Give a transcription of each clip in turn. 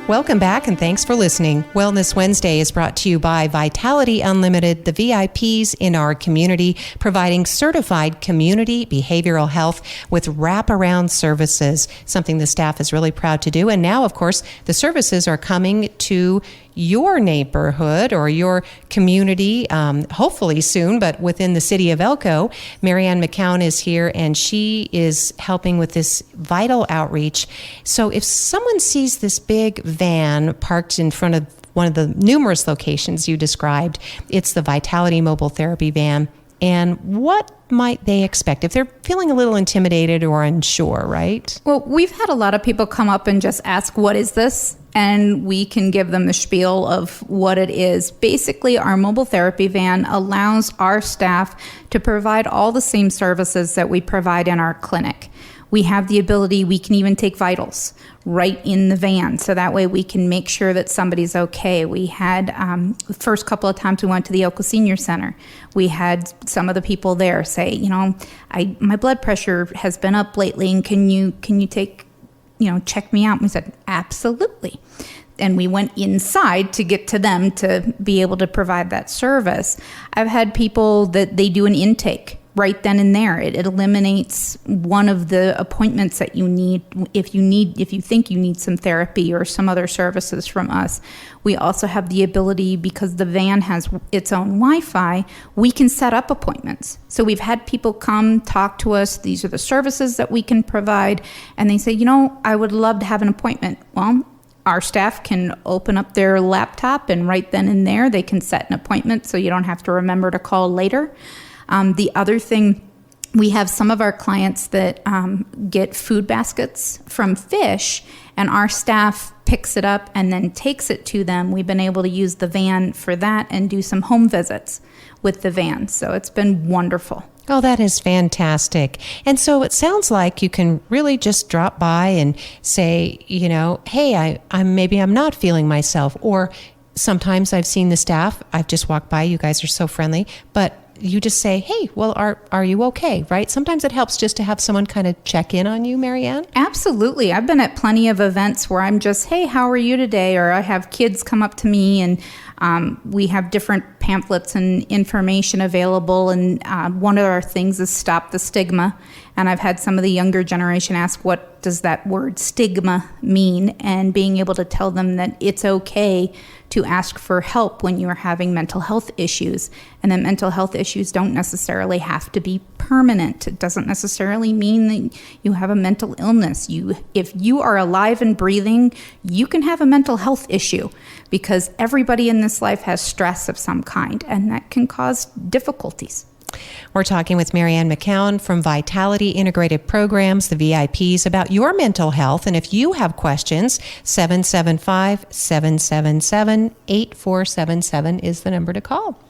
Welcome back and thanks for listening. Wellness Wednesday is brought to you by Vitality Unlimited, the VIPs in our community, providing certified community behavioral health with wraparound services, something the staff is really proud to do. And now, of course, the services are coming to your neighborhood or your community, hopefully soon, but within the city of Elko. Marianne McKown is here, and she is helping with this vital outreach. So if someone sees this big van parked in front of one of the numerous locations you described, it's the Vitality Mobile Therapy Van. And what might they expect if they're feeling a little intimidated or unsure, right? Well, we've had a lot of people come up and just ask, what is this? And we can give them the spiel of what it is. Basically, our mobile therapy van allows our staff to provide all the same services that we provide in our clinic. We have the ability, we can even take vitals right in the van, so that way we can make sure that somebody's okay. We had, the first couple of times we went to the Elko Senior Center, we had some of the people there say, my blood pressure has been up lately, and can you take, check me out? And we said, absolutely. And we went inside to get to them to be able to provide that service. I've had people that they do an intake right then and there. It eliminates one of the appointments that you need if you think you need some therapy or some other services from us. We also have the ability, because the van has its own Wi-Fi, we can set up appointments. So we've had people come talk to us. These are the services that we can provide. And they say, I would love to have an appointment. Well, our staff can open up their laptop, and right then and there they can set an appointment, so you don't have to remember to call later. The other thing, we have some of our clients that get food baskets from Fish, and our staff picks it up and then takes it to them. We've been able to use the van for that and do some home visits with the van. So it's been wonderful. Oh, that is fantastic. And so it sounds like you can really just drop by and say, hey, I'm not feeling myself. Or sometimes I've seen the staff, I've just walked by, you guys are so friendly, but you just say, hey, well, are you okay, right? Sometimes it helps just to have someone kind of check in on you, Marianne. Absolutely. I've been at plenty of events where I'm just, hey, how are you today? Or I have kids come up to me, and we have different pamphlets and information available. And one of our things is Stop the Stigma. And I've had some of the younger generation ask, what does that word stigma mean? And being able to tell them that it's okay to ask for help when you are having mental health issues. And that mental health issues don't necessarily have to be permanent. It doesn't necessarily mean that you have a mental illness. If you are alive and breathing, you can have a mental health issue, because everybody in this life has stress of some kind, and that can cause difficulties. We're talking with Marianne McKown from Vitality Integrated Programs, the VIPs, about your mental health. And if you have questions, 775-777-8477 is the number to call.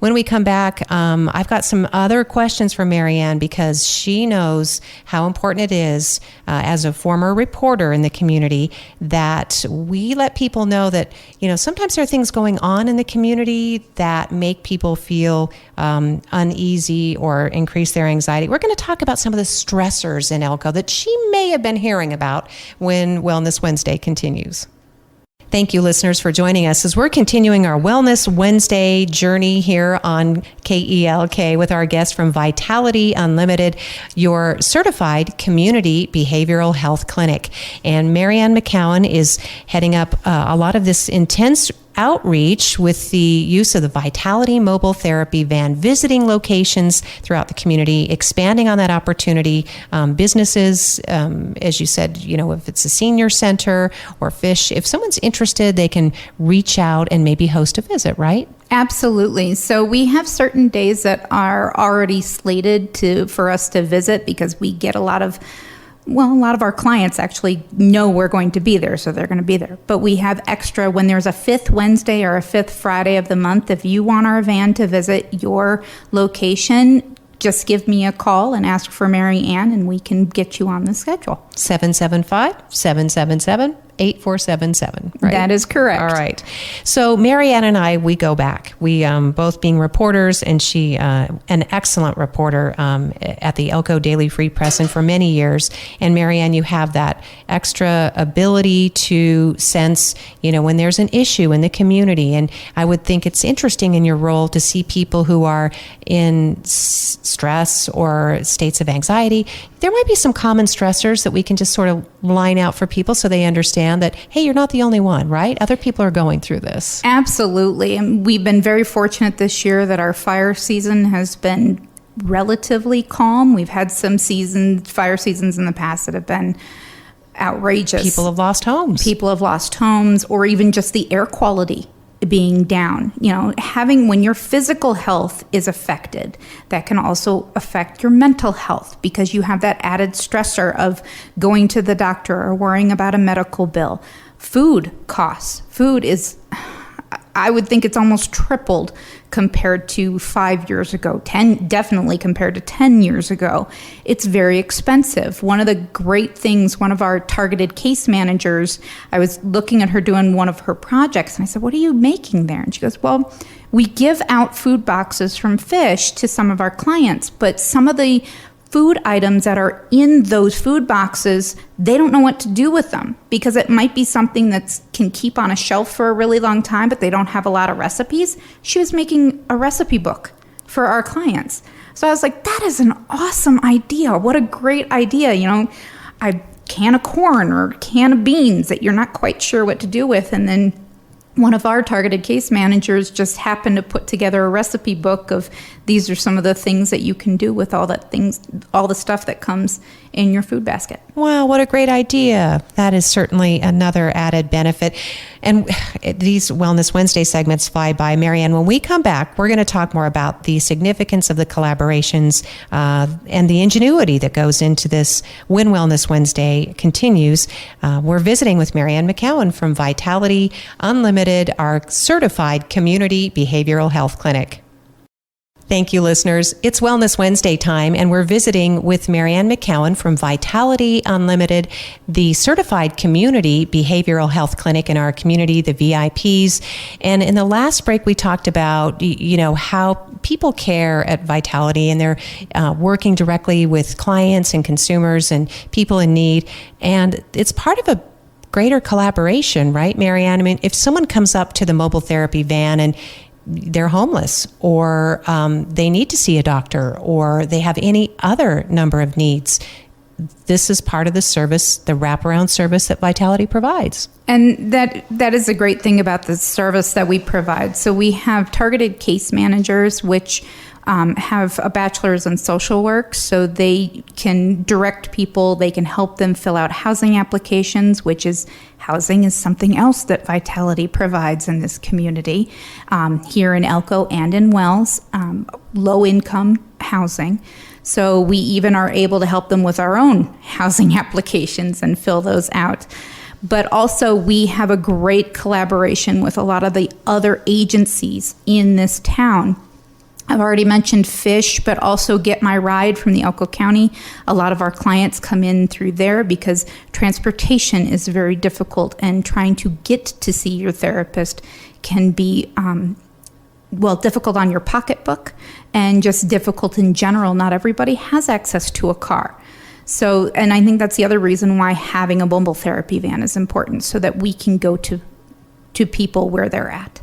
When we come back, I've got some other questions for Marianne, because she knows how important it is, as a former reporter in the community, that we let people know that, sometimes there are things going on in the community that make people feel uneasy or increase their anxiety. We're going to talk about some of the stressors in Elko that she may have been hearing about when Wellness Wednesday continues. Thank you, listeners, for joining us as we're continuing our Wellness Wednesday journey here on KELK with our guest from Vitality Unlimited, your certified community behavioral health clinic. And Marianne McKown is heading up a lot of this intense outreach with the use of the Vitality Mobile Therapy Van, visiting locations throughout the community, expanding on that opportunity. Businesses, as you said, if it's a senior center or Fish, if someone's interested, they can reach out and maybe host a visit, right? Absolutely. So we have certain days that are already slated for us to visit, because we get a lot of our clients actually know we're going to be there, so they're going to be there. But we have extra when there's a fifth Wednesday or a fifth Friday of the month. If you want our van to visit your location, just give me a call and ask for Mary Ann, and we can get you on the schedule. 775-777 8477, right? That is correct. All right. So Marianne and I, we go back. We both being reporters, and she an excellent reporter at the Elko Daily Free Press, and for many years. And Marianne, you have that extra ability to sense, when there's an issue in the community. And I would think it's interesting in your role to see people who are in stress or states of anxiety. There might be some common stressors that we can just sort of line out for people so they understand that, hey, you're not the only one, right? Other people are going through this. Absolutely. And we've been very fortunate this year that our fire season has been relatively calm. We've had some fire seasons in the past that have been outrageous. People have lost homes. People have lost homes, or even just the air quality being down. When your physical health is affected, that can also affect your mental health, because you have that added stressor of going to the doctor or worrying about a medical bill. Food costs. Food is, I would think it's almost tripled compared to 5 years ago, definitely compared to 10 years ago. It's very expensive. One of the great things, one of our targeted case managers, I was looking at her doing one of her projects, and I said, "What are you making there?" And she goes, "Well, we give out food boxes from Fish to some of our clients, but some of the food items that are in those food boxes, they don't know what to do with them, because it might be something that can keep on a shelf for a really long time, but they don't have a lot of recipes." She was making a recipe book for our clients. So I was like, that is an awesome idea. What a great idea. A can of corn or a can of beans that you're not quite sure what to do with. And then one of our targeted case managers just happened to put together a recipe book of, these are some of the things that you can do with all the stuff that comes in your food basket. Wow, what a great idea. That is certainly another added benefit. And these Wellness Wednesday segments fly by. Marianne, when we come back, we're going to talk more about the significance of the collaborations and the ingenuity that goes into this when Wellness Wednesday continues. We're visiting with Marianne McKown from Vitality Unlimited, our certified community behavioral health clinic. Thank you, listeners. It's Wellness Wednesday time, and we're visiting with Marianne McKown from Vitality Unlimited, the certified community behavioral health clinic in our community, the VIPs. And in the last break, we talked about, how people care at Vitality, and they're working directly with clients and consumers and people in need. And it's part of a greater collaboration, right, Marianne? I mean, if someone comes up to the mobile therapy van and they're homeless, or they need to see a doctor, or they have any other number of needs, this is part of the service, the wraparound service that Vitality provides. And that is a great thing about the service that we provide. So we have targeted case managers, which have a bachelor's in social work, so they can direct people, they can help them fill out housing applications, housing is something else that Vitality provides in this community, here in Elko and in Wells, low-income housing. So we even are able to help them with our own housing applications and fill those out. But also we have a great collaboration with a lot of the other agencies in this town. I've already mentioned Fish, but also Get My Ride from the Elko County. A lot of our clients come in through there because transportation is very difficult, and trying to get to see your therapist can be, difficult on your pocketbook and just difficult in general. Not everybody has access to a car. So, and I think that's the other reason why having a mobile therapy van is important, so that we can go to people where they're at.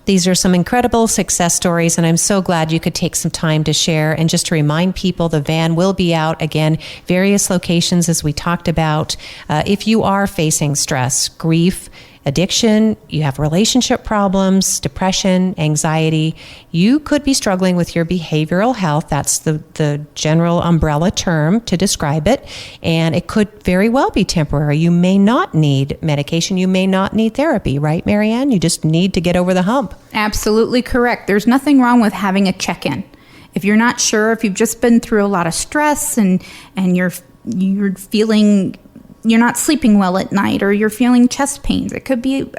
These are some incredible success stories, and I'm so glad you could take some time to share. And just to remind people, the van will be out again, various locations as we talked about. If you are facing stress, grief, addiction, you have relationship problems, depression, anxiety, you could be struggling with your behavioral health. That's the general umbrella term to describe it. And it could very well be temporary. You may not need medication. You may not need therapy, right, Marianne? You just need to get over the hump. Absolutely correct. There's nothing wrong with having a check-in. If you're not sure, if you've just been through a lot of stress and you're feeling you're not sleeping well at night, or you're feeling chest pains, it could be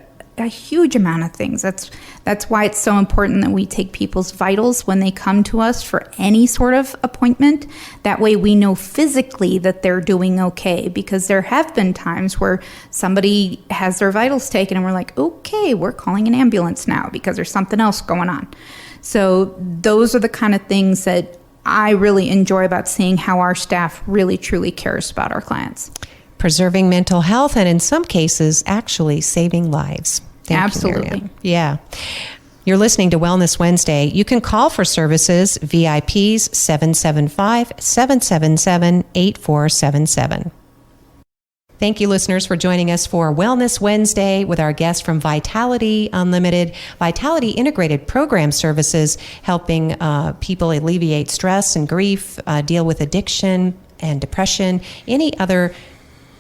a huge amount of things. That's why it's so important that we take people's vitals when they come to us for any sort of appointment. That way we know physically that they're doing okay, because there have been times where somebody has their vitals taken and we're like, okay, we're calling an ambulance now because there's something else going on. So those are the kind of things that I really enjoy about seeing how our staff really truly cares about our clients. Preserving mental health, and in some cases, actually saving lives. Thank Absolutely. you, Marianne. Yeah. You're listening to Wellness Wednesday. You can call for services, VIPs 775-777-8477. Thank you, listeners, for joining us for Wellness Wednesday with our guest from Vitality Unlimited. Vitality Integrated Program Services, helping people alleviate stress and grief, deal with addiction and depression, any other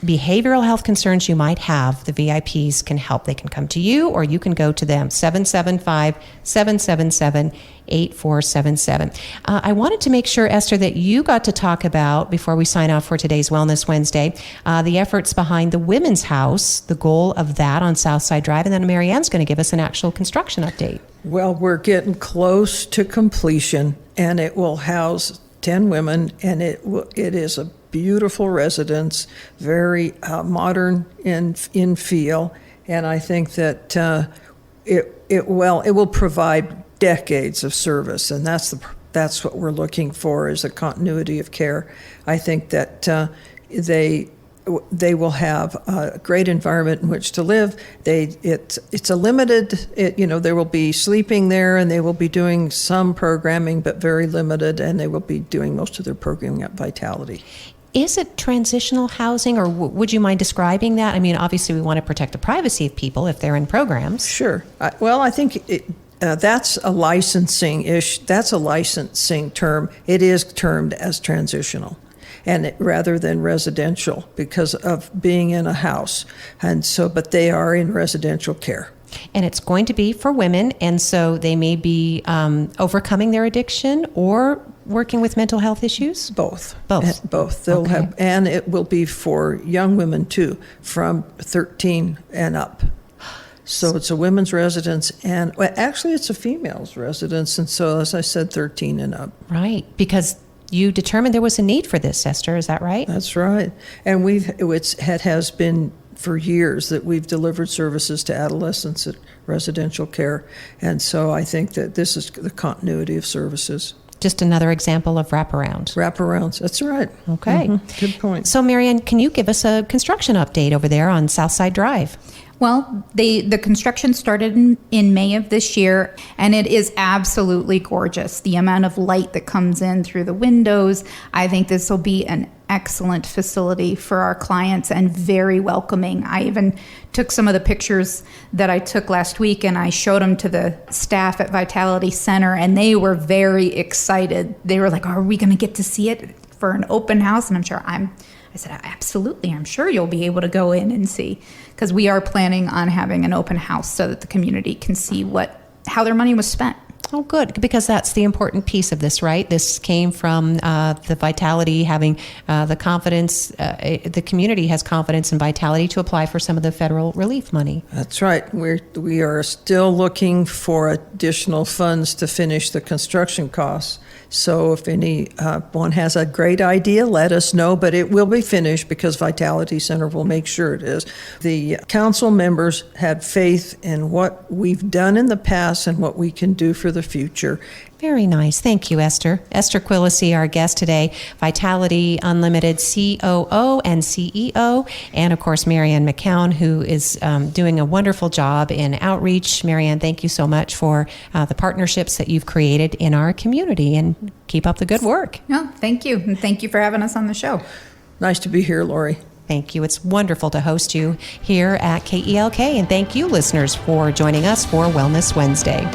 behavioral health concerns you might have. The VIPs can help. They can come to you or you can go to them. 775-777-8477. I wanted to make sure, Esther, that you got to talk about, before we sign off for today's Wellness Wednesday, the efforts behind the Women's House, the goal of that on Southside Drive, and then Marianne's going to give us an actual construction update. Well, we're getting close to completion, and it will house 10 women, and it is a beautiful residence, very modern in feel, and I think that it will provide decades of service, and that's what we're looking for, is a continuity of care. I think that they will have a great environment in which to live. It's a limited, there will be sleeping there, and they will be doing some programming, but very limited, and they will be doing most of their programming at Vitality. Is it transitional housing, or would you mind describing that? I mean, obviously we want to protect the privacy of people if they're in programs. Sure. I think that's a licensing term. It is termed as transitional, and rather than residential, because of being in a house. And so, but they are in residential care. And it's going to be for women, and so they may be overcoming their addiction or working with mental health issues? Both. Both. They'll okay. have, and it will be for young women too, from 13 and up. So it's a women's residence, and actually it's a female's residence, and so, as I said, 13 and up. Right, because you determined there was a need for this, Esther, is that right? That's right. And it has been for years that we've delivered services to adolescents at residential care, and so I think that this is the continuity of services. Just another example of wraparound. Wraparounds, that's right. Okay. Mm-hmm. Good point. So, Marianne, can you give us a construction update over there on Southside Drive? Well, the construction started in May of this year, and it is absolutely gorgeous. The amount of light that comes in through the windows. I think this will be an excellent facility for our clients and very welcoming. I even took some of the pictures that I took last week and I showed them to the staff at Vitality Center, and they were very excited. They were like, "Are we going to get to see it for an open house?" And I said, "Absolutely. I'm sure you'll be able to go in and see," because we are planning on having an open house so that the community can see how their money was spent. Oh, good, because that's the important piece of this, right? This came from the Vitality having the confidence, the community has confidence in Vitality to apply for some of the federal relief money. That's right. We are still looking for additional funds to finish the construction costs. So if anyone has a great idea, let us know, but it will be finished because Vitality Center will make sure it is. The council members had faith in what we've done in the past and what we can do for the future. Very nice. Thank you, Esther. Esther Quilici, our guest today, Vitality Unlimited COO and CEO, and of course, Marianne McKown, who is doing a wonderful job in outreach. Marianne, thank you so much for the partnerships that you've created in our community, and keep up the good work. No, thank you. And thank you for having us on the show. Nice to be here, Lori. Thank you. It's wonderful to host you here at KELK, and thank you, listeners, for joining us for Wellness Wednesday.